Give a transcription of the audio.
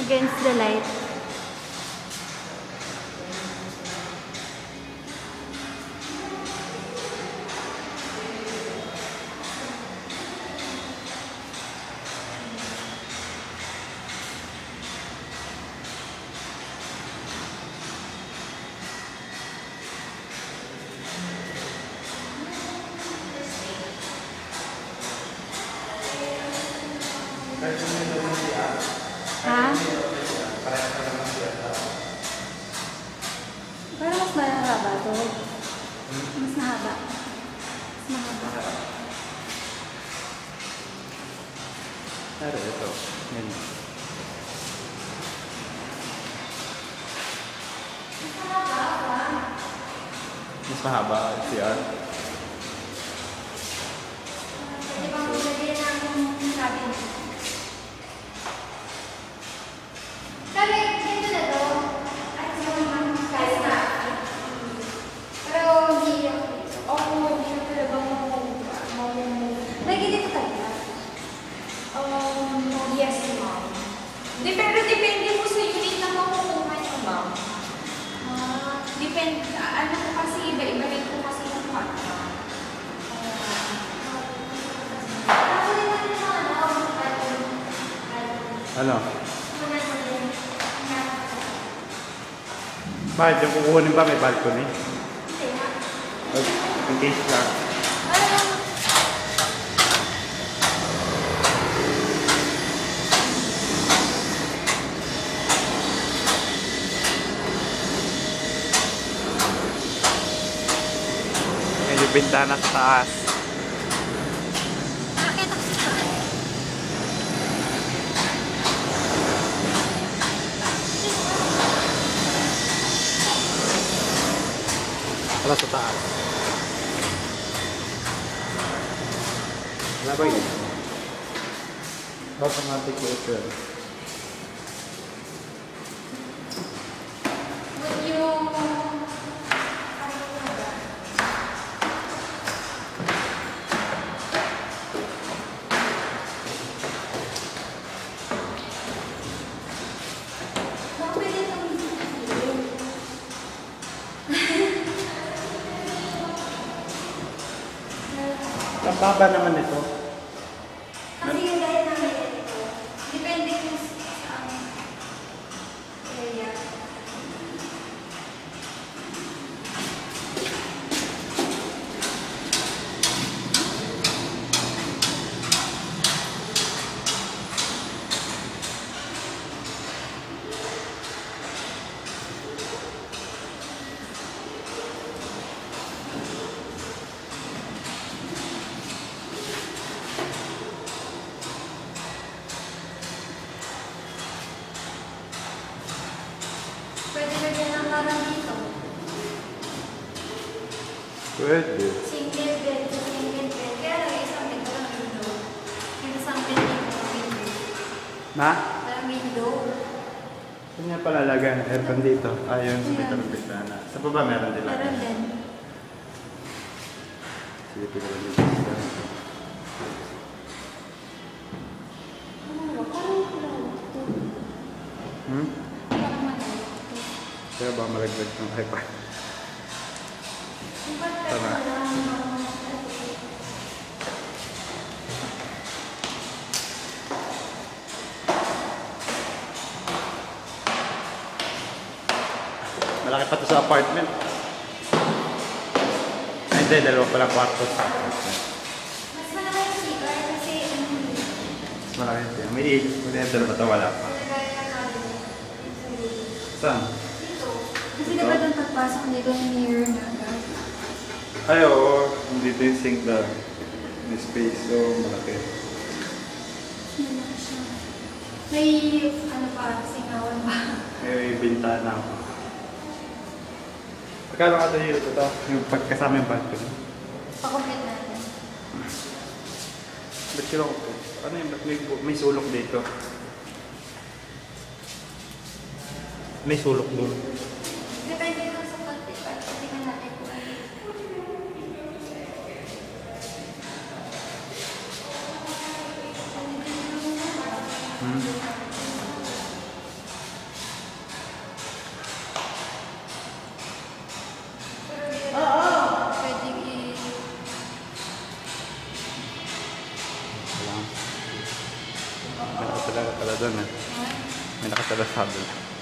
against the light. Ha? Parang mas mahaba to. Mas mahaba. Mas mahaba. Pero ito. Yan. Mas mahaba CR. Pwede bang maglagay ng cabinet? Sabi, dito na to. At yung kahit na. Pero hindi ako dito. Hindi ko talaga mamumove. Lagi dito talaga. Yes, ma'am. Pero depende po sa unit na makukuha niyo, ma'am. Depende. Ano po kasi, iba-iba rin po kasi yung partner. Ano? Bakit yung kukunin ba may balcony? In case lang. Yan yung bintana sa taas. Wala sa taas. Wala ba yun? Automatic water. Would you... Ang baba naman ito. Kasi yung gaya namin ito, depende kung sa area. Pwede na dyan ang parang dito. Pwede. Single bed. Kaya lang isang bed walang window. Yung isang bed dito walang window. Na? Walang window. Saan niya palalagay ang aircon dito? Ayun, sa may karapit na. Sa baba meron din lang. Meron din. Sige, tignan dito. Parang malaki. Kaya ba malaglag ng iPad? Tama. Malaki pa to sa apartment. Ay, hindi, dalawa pala kwarto sa apartment. Mas malaki yung CR kasi Mas malaki siya. May dalawa pa to, wala pa. Saan? kasi diba doon pagpasok dito mirror na Ay, oo. Dito yung sink na may space. So, malaki. malaki siya. May ano pa, singawan pa. May bintana ako. Akala ka tayo ito. Yung pagkasama yung balcony. Pa-complete natin. Ba't sila ko po? Ano yung may sulok dito? May sulok doon. Depende lang sa konti. Tingnan natin kung ano. nakatala pala doon ah. May nakatala sa habla.